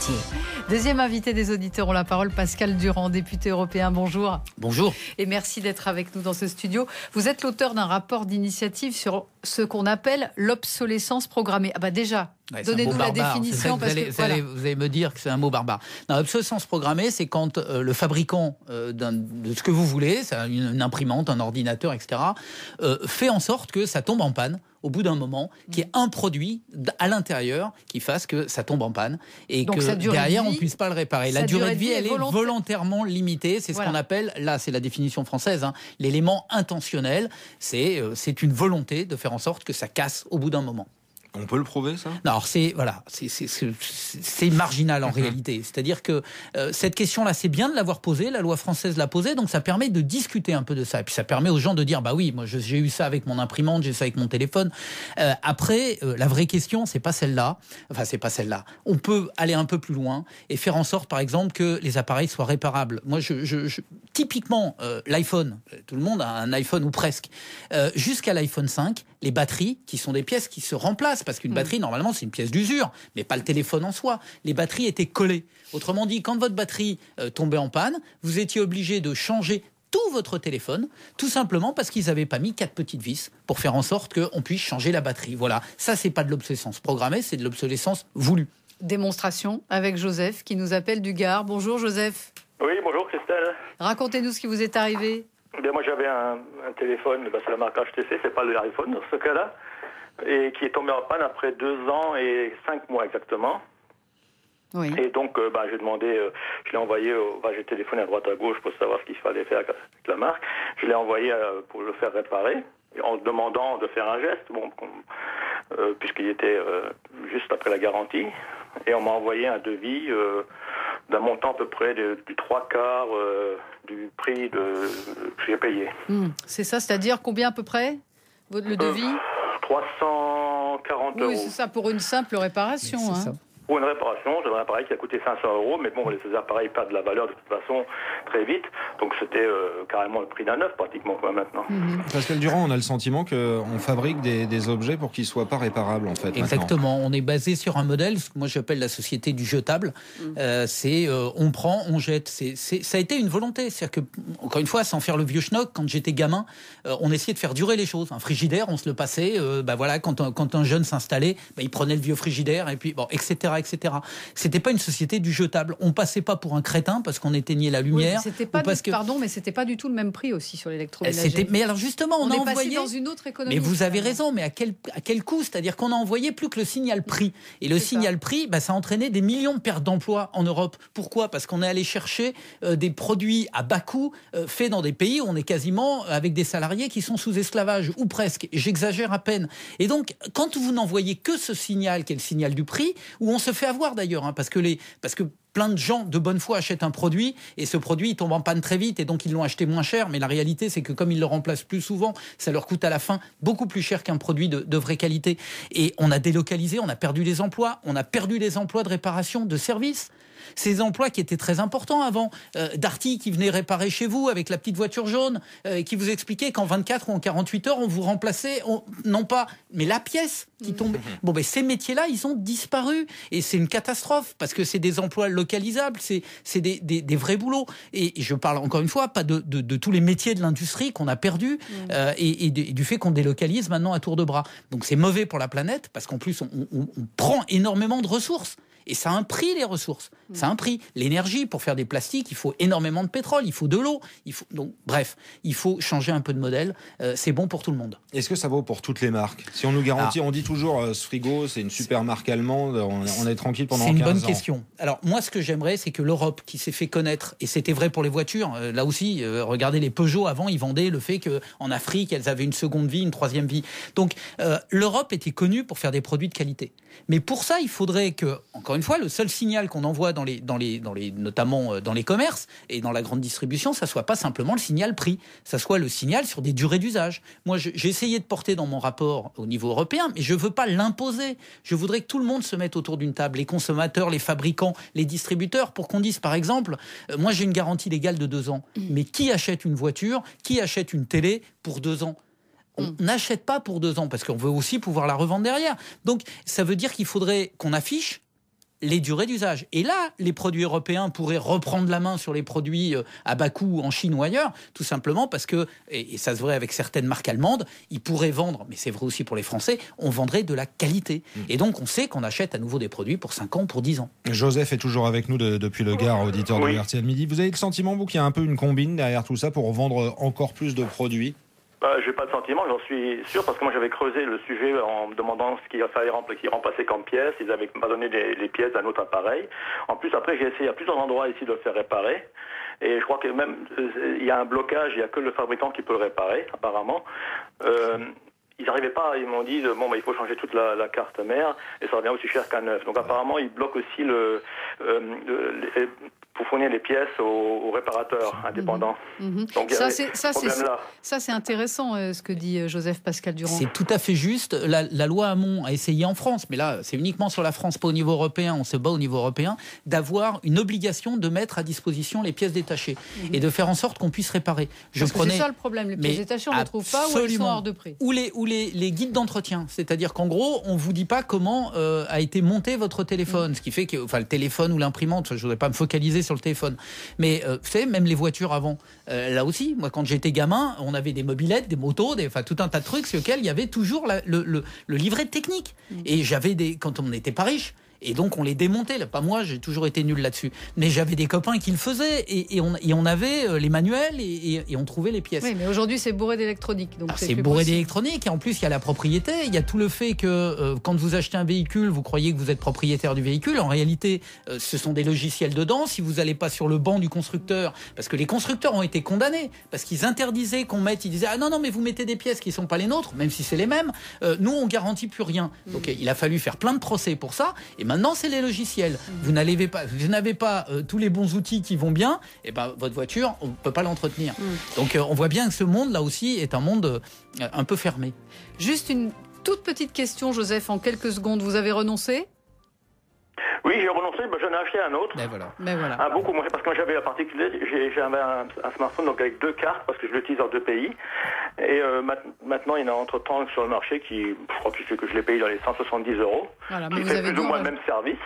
métier. Deuxième invité des auditeurs ont la parole, Pascal Durand, député européen. Bonjour. Bonjour. Et merci d'être avec nous dans ce studio. Vous êtes l'auteur d'un rapport d'initiative sur ce qu'on appelle l'obsolescence programmée. Ah bah déjà, donnez-nous la définition. Vous allez me dire que c'est un mot barbare. L'obsolescence programmée, c'est quand le fabricant de ce que vous voulez, c'est une imprimante, un ordinateur, etc., fait en sorte que ça tombe en panne au bout d'un moment, qu'il y ait un produit à l'intérieur qui fasse que ça tombe en panne et donc que derrière on ne puisse pas le réparer. La durée de vie, elle est volontairement limitée. C'est ce qu'on appelle, là c'est la définition française, l'élément intentionnel. C'est une volonté de faire en sorte que ça casse au bout d'un moment. On peut le prouver, ça ? Non, alors c'est marginal en réalité. C'est-à-dire que cette question-là, c'est bien de l'avoir posée, la loi française l'a posée, donc ça permet de discuter un peu de ça. Et puis ça permet aux gens de dire, bah oui, moi j'ai eu ça avec mon imprimante, j'ai ça avec mon téléphone. Après, la vraie question, c'est pas celle-là. Enfin, c'est pas celle-là. On peut aller un peu plus loin et faire en sorte, par exemple, que les appareils soient réparables. Moi, typiquement, l'iPhone, tout le monde a un iPhone ou presque. Jusqu'à l'iPhone 5, les batteries, qui sont des pièces qui se remplacent, parce qu'une batterie, normalement, c'est une pièce d'usure, mais pas le téléphone en soi. Les batteries étaient collées. Autrement dit, quand votre batterie tombait en panne, vous étiez obligé de changer tout votre téléphone, tout simplement parce qu'ils n'avaient pas mis 4 petites vis pour faire en sorte qu'on puisse changer la batterie. Voilà, ça, c'est pas de l'obsolescence programmée, c'est de l'obsolescence voulue. Démonstration avec Joseph, qui nous appelle du Gard. Bonjour, Joseph. Oui, bonjour, Christelle. Racontez-nous ce qui vous est arrivé. Bien, moi, j'avais un téléphone, c'est la marque HTC, c'est pas l'iPhone dans ce cas-là, et qui est tombé en panne après 2 ans et 5 mois exactement. Oui. Et donc, j'ai demandé, je l'ai envoyé, j'ai téléphoné à droite à gauche pour savoir ce qu'il fallait faire avec la marque. Je l'ai envoyé pour le faire réparer, en demandant de faire un geste, puisqu'il était juste après la garantie. Et on m'a envoyé un devis d'un montant à peu près du 3/4 du prix que j'ai payé. C'est ça, c'est-à-dire combien à peu près le devis 340 €. Oui, c'est ça, pour une simple réparation. Pour une réparation, j'ai un appareil qui a coûté 500 €, mais bon, ces appareils perdent de la valeur de toute façon très vite, donc c'était carrément le prix d'un neuf pratiquement maintenant. Pascal Durand, on a le sentiment qu'on fabrique des objets pour qu'ils ne soient pas réparables en fait. Exactement, on est basé sur un modèle, ce que moi j'appelle la société du jetable. On prend, on jette. Ça a été une volonté, c'est-à-dire que, encore une fois, sans faire le vieux schnock, quand j'étais gamin, on essayait de faire durer les choses. Un frigidaire, on se le passait, quand un jeune s'installait, il prenait le vieux frigidaire, et puis etc. C'était pas une société du jetable. On passait pas pour un crétin parce qu'on éteignait la lumière. Pardon, mais c'était pas du tout le même prix aussi sur l'électroménager. Mais alors justement, on a est passé envoyé dans une autre économie. Mais vous avez raison, mais à quel coût ? C'est-à-dire qu'on a envoyé plus que le signal prix. Et le signal prix, ça a entraîné des millions de pertes d'emplois en Europe. Pourquoi ? Parce qu'on est allé chercher des produits à bas coût faits dans des pays où on est quasiment avec des salariés qui sont sous esclavage ou presque. J'exagère à peine. Et donc, quand vous n'envoyez que ce signal, qui est le signal du prix, où on se fait avoir d'ailleurs, parce que plein de gens de bonne foi achètent un produit et ce produit il tombe en panne très vite et donc ils l'ont acheté moins cher, mais la réalité c'est que comme ils le remplacent plus souvent, ça leur coûte à la fin beaucoup plus cher qu'un produit de vraie qualité. Et on a délocalisé, on a perdu les emplois, on a perdu les emplois de réparation, de service. Ces emplois qui étaient très importants avant, Darty qui venait réparer chez vous avec la petite voiture jaune, qui vous expliquait qu'en 24 ou en 48 heures on vous remplaçait, non pas, mais la pièce qui tombait. Ces métiers-là, ils ont disparu et c'est une catastrophe parce que c'est des emplois localisables, c'est des vrais boulots. Et je parle encore une fois pas de tous les métiers de l'industrie qu'on a perdus et du fait qu'on délocalise maintenant à tour de bras. Donc c'est mauvais pour la planète parce qu'en plus on prend énormément de ressources. Et ça a un prix, les ressources. Ça a un prix. L'énergie, pour faire des plastiques, il faut énormément de pétrole, il faut de l'eau. Donc, bref, il faut changer un peu de modèle. C'est bon pour tout le monde. Est-ce que ça vaut pour toutes les marques ? Si on nous garantit, on dit toujours ce frigo, c'est une super marque allemande, on est tranquille pendant 15 ans. C'est une bonne question. Alors, moi, ce que j'aimerais, c'est que l'Europe, qui s'est fait connaître, et c'était vrai pour les voitures, là aussi, regardez les Peugeot, avant, ils vendaient le fait qu'en Afrique, elles avaient une seconde vie, une troisième vie. Donc, l'Europe était connue pour faire des produits de qualité. Mais pour ça, il faudrait que, encore une fois, le seul signal qu'on envoie notamment dans les commerces et dans la grande distribution, ça soit pas simplement le signal prix, ça soit le signal sur des durées d'usage. Moi, j'ai essayé de porter dans mon rapport au niveau européen, mais je veux pas l'imposer. Je voudrais que tout le monde se mette autour d'une table, les consommateurs, les fabricants, les distributeurs, pour qu'on dise, par exemple, moi j'ai une garantie légale de 2 ans, mais qui achète une voiture, qui achète une télé pour 2 ans ? On n'achète pas pour 2 ans parce qu'on veut aussi pouvoir la revendre derrière. Donc, ça veut dire qu'il faudrait qu'on affiche les durées d'usage. Et là, les produits européens pourraient reprendre la main sur les produits à bas coût en Chine ou ailleurs, tout simplement parce que, et ça se voit avec certaines marques allemandes, ils pourraient vendre, mais c'est vrai aussi pour les Français, on vendrait de la qualité. Et donc, on sait qu'on achète à nouveau des produits pour 5 ans, pour 10 ans. Joseph est toujours avec nous depuis le Gard, auditeur de RTL Midi. Vous avez le sentiment, vous, qu'il y a un peu une combine derrière tout ça pour vendre encore plus de produits ? J'ai pas de sentiment, j'en suis sûr, parce que moi j'avais creusé le sujet en me demandant ce qu'il fallait remplacer comme pièces. Ils avaient pas donné les pièces d'un autre appareil. En plus, après, j'ai essayé à plusieurs endroits ici de le faire réparer. Et je crois que même il y a un blocage, il n'y a que le fabricant qui peut le réparer, apparemment. Ils n'arrivaient pas, ils m'ont dit il faut changer toute la carte mère et ça revient aussi cher qu'un neuf. Donc apparemment ils bloquent aussi pour fournir les pièces aux réparateurs indépendants. Donc ça c'est intéressant ce que dit Joseph Pascal Durand. C'est tout à fait juste. La loi Hamon a essayé en France, mais là c'est uniquement sur la France, pas au niveau européen, on se bat au niveau européen, d'avoir une obligation de mettre à disposition les pièces détachées et de faire en sorte qu'on puisse réparer. C'est ça le problème, les pièces détachées on ne les trouve pas ou elles sont hors de prix. Ou les guides d'entretien, c'est-à-dire qu'en gros on ne vous dit pas comment a été monté votre téléphone, ce qui fait que le téléphone ou l'imprimante, je ne voudrais pas me focaliser sur le téléphone, mais vous savez, même les voitures avant, là aussi, moi quand j'étais gamin, on avait des mobylettes, des motos, tout un tas de trucs sur lesquels il y avait toujours le livret technique. Et j'avais quand on n'était pas riche, et donc on les démontait. Là, pas moi, j'ai toujours été nul là-dessus. Mais j'avais des copains qui le faisaient et on avait les manuels et on trouvait les pièces. Oui, mais aujourd'hui c'est bourré d'électronique. Donc c'est bourré d'électronique et en plus il y a la propriété. Il y a tout le fait que quand vous achetez un véhicule, vous croyez que vous êtes propriétaire du véhicule. En réalité, ce sont des logiciels dedans. Si vous n'allez pas sur le banc du constructeur, parce que les constructeurs ont été condamnés, parce qu'ils interdisaient qu'on mette, ils disaient ah non mais vous mettez des pièces qui ne sont pas les nôtres, même si c'est les mêmes. Nous on garantit plus rien. Donc il a fallu faire plein de procès pour ça. Et maintenant, c'est les logiciels. Vous n'avez pas tous les bons outils qui vont bien, et votre voiture, on ne peut pas l'entretenir. Donc, on voit bien que ce monde, là aussi, est un monde un peu fermé. Juste une toute petite question, Joseph, en quelques secondes. Vous avez renoncé ? Oui, j'ai renoncé, j'en ai acheté un autre. Ben voilà. Beaucoup moins, parce que moi j'avais la particularité, j'avais un smartphone donc avec 2 cartes, parce que je l'utilise dans 2 pays. Et maintenant, il y en a entre-temps sur le marché qui, je crois que je l'ai payé dans les 170 €. Voilà, mais qui fait plus ou moins le même service.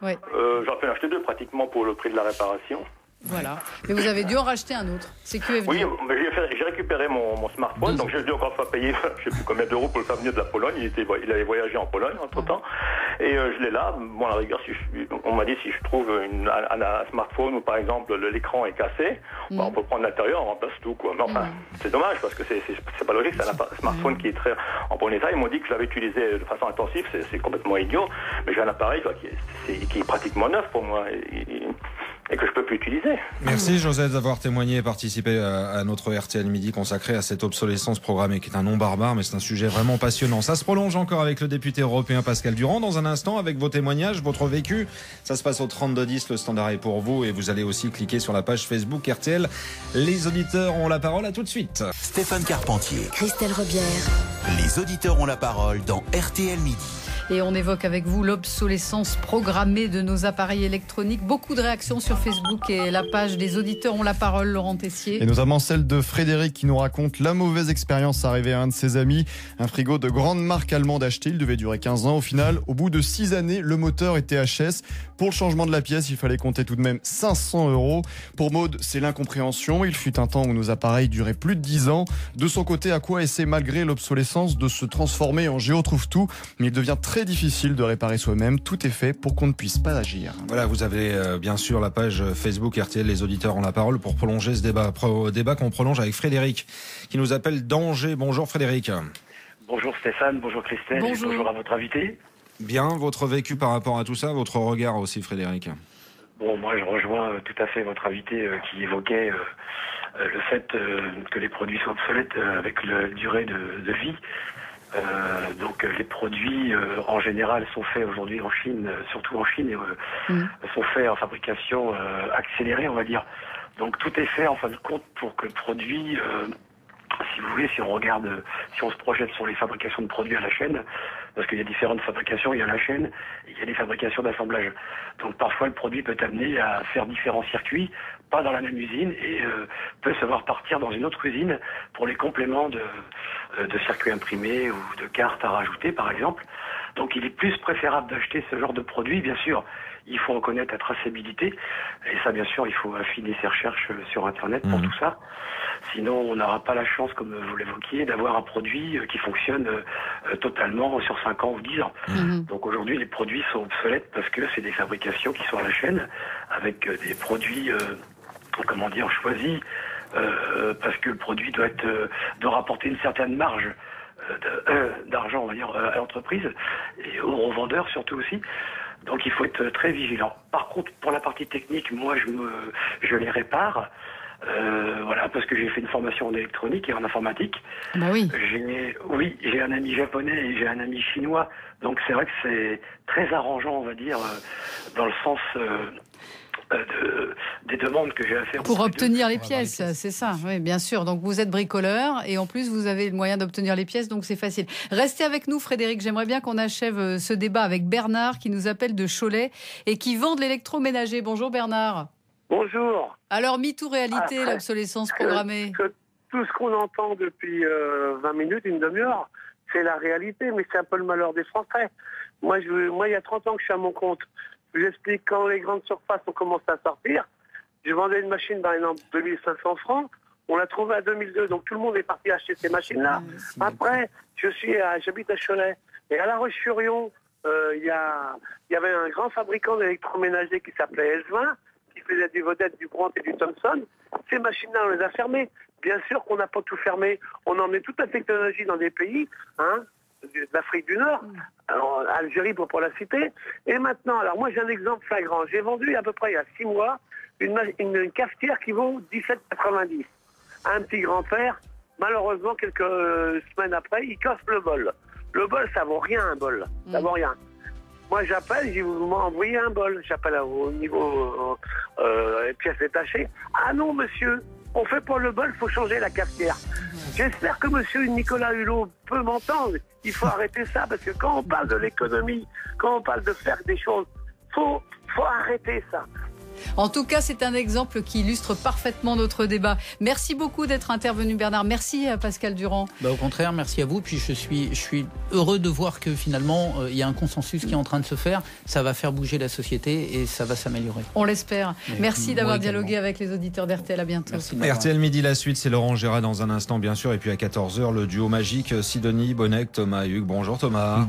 Ouais. J'en peux en acheter 2 pratiquement pour le prix de la réparation. Voilà. Mais vous avez dû en racheter un autre. C'est QFD. Oui, mais j'ai récupéré mon smartphone, donc j'ai dû encore pas payer, je ne sais plus combien d'euros pour le faire venir de la Pologne. Il avait voyagé en Pologne entre-temps. Et je l'ai là. Bon, à la rigueur, on m'a dit si je trouve un smartphone où par exemple l'écran est cassé, on peut prendre l'intérieur, on remplace tout, quoi. Mais enfin, c'est dommage parce que c'est pas logique. C'est un smartphone qui est très en bon état. Ils m'ont dit que je l'avais utilisé de façon intensive. C'est complètement idiot. Mais j'ai un appareil qui est pratiquement neuf pour moi. Et que je peux plus utiliser. Merci Joseph d'avoir témoigné et participé à notre RTL Midi consacré à cette obsolescence programmée qui est un nom barbare, mais c'est un sujet vraiment passionnant. Ça se prolonge encore avec le député européen Pascal Durand dans un instant avec vos témoignages, votre vécu. Ça se passe au 3210, le standard est pour vous et vous allez aussi cliquer sur la page Facebook RTL. Les auditeurs ont la parole, à tout de suite. Stéphane Carpentier, Christelle Rebière. Les auditeurs ont la parole dans RTL Midi. Et on évoque avec vous l'obsolescence programmée de nos appareils électroniques. Beaucoup de réactions sur Facebook et la page des auditeurs ont la parole, Laurent Tessier. Et notamment celle de Frédéric qui nous raconte la mauvaise expérience arrivée à un de ses amis. Un frigo de grande marque allemande acheté, il devait durer 15 ans. Au final, au bout de 6 années, le moteur était HS. Pour le changement de la pièce, il fallait compter tout de même 500 €. Pour Maud, c'est l'incompréhension. Il fut un temps où nos appareils duraient plus de 10 ans. De son côté, Aqua essaie malgré l'obsolescence de se transformer en Géo trouve tout. Mais il devient très difficile de réparer soi-même. Tout est fait pour qu'on ne puisse pas agir. Voilà, vous avez bien sûr la page Facebook RTL, les auditeurs ont la parole pour prolonger ce débat qu'on prolonge avec Frédéric qui nous appelle d'Angers. Bonjour Frédéric. Bonjour Stéphane, bonjour Christelle, bonjour à votre invité. Bien, votre vécu par rapport à tout ça, votre regard aussi Frédéric. Bon, moi je rejoins tout à fait votre invité qui évoquait le fait que les produits sont obsolètes avec la durée de vie. Donc les produits en général sont faits aujourd'hui en Chine, surtout en Chine, sont faits en fabrication accélérée, on va dire. Donc tout est fait en fin de compte pour que le produit, si vous voulez, si on se projette sur les fabrications de produits à la chaîne, parce qu'il y a différentes fabrications, il y a la chaîne, et il y a des fabrications d'assemblage. Donc parfois le produit peut amener à faire différents circuits, pas dans la même usine, et peut savoir partir dans une autre usine pour les compléments de circuits imprimés ou de cartes à rajouter par exemple. Donc il est plus préférable d'acheter ce genre de produit. Bien sûr, il faut reconnaître la traçabilité. Et ça, bien sûr, il faut affiner ses recherches sur Internet pour tout ça. Sinon, on n'aura pas la chance, comme vous l'évoquiez, d'avoir un produit qui fonctionne totalement sur 5 ans ou 10 ans. Donc aujourd'hui, les produits sont obsolètes parce que c'est des fabrications qui sont à la chaîne, avec des produits, choisis, parce que le produit doit rapporter une certaine marge d'argent, on va dire, à l'entreprise et aux revendeurs surtout aussi. Donc il faut être très vigilant. Par contre, pour la partie technique, moi je les répare. Parce que j'ai fait une formation en électronique et en informatique. Bah oui. J'ai un ami japonais et j'ai un ami chinois. Donc c'est vrai que c'est très arrangeant, on va dire, dans le sens des demandes que j'ai à faire. Pour obtenir les pièces, c'est ça, oui, bien sûr. Donc vous êtes bricoleur et en plus vous avez le moyen d'obtenir les pièces, donc c'est facile. Restez avec nous, Frédéric. J'aimerais bien qu'on achève ce débat avec Bernard qui nous appelle de Cholet et qui vend de l'électroménager. Bonjour Bernard. Bonjour. Alors, mythe ou réalité, l'obsolescence programmée? Tout ce qu'on entend depuis 20 minutes, une demi-heure, c'est la réalité, mais c'est un peu le malheur des Français. Moi, il y a 30 ans que je suis à mon compte. Je vous explique, quand les grandes surfaces ont commencé à sortir, je vendais une machine, par exemple, 2500 francs. On l'a trouvée à 2002, donc tout le monde est parti acheter ces machines-là. Après, j'habite à Cholet. Et à La Roche-sur-Yon, il y avait un grand fabricant d'électroménager qui s'appelait S20, qui faisait du Vedette, du Brandt et du Thomson. Ces machines-là, on les a fermées. Bien sûr qu'on n'a pas tout fermé. On a emmené toute la technologie dans des pays, d'Afrique du Nord, Algérie pour pas la citer. Et maintenant, alors moi j'ai un exemple flagrant. J'ai vendu à peu près il y a 6 mois une cafetière qui vaut 17,90. Un petit grand-père, malheureusement, quelques semaines après, il casse le bol. Le bol, ça vaut rien, un bol. Ça vaut rien. Moi, j'appelle, je dis, vous m'envoyez un bol. J'appelle au niveau pièces détachées. Ah non, monsieur, on fait pas le bol, il faut changer la cafetière. J'espère que monsieur Nicolas Hulot peut m'entendre. Il faut arrêter ça, parce que quand on parle de l'économie, quand on parle de faire des choses, faut arrêter ça. En tout cas, c'est un exemple qui illustre parfaitement notre débat. Merci beaucoup d'être intervenu, Bernard. Merci à Pascal Durand. Au contraire, merci à vous. Puis je suis heureux de voir que finalement, il y a un consensus qui est en train de se faire. Ça va faire bouger la société et ça va s'améliorer. On l'espère. Merci d'avoir dialogué avec les auditeurs d'RTL. À bientôt. RTL Midi, la suite, c'est Laurent Gérard dans un instant, bien sûr. Et puis à 14h, le duo magique Sidonie, Bonnec, Thomas et Hugues. Bonjour Thomas.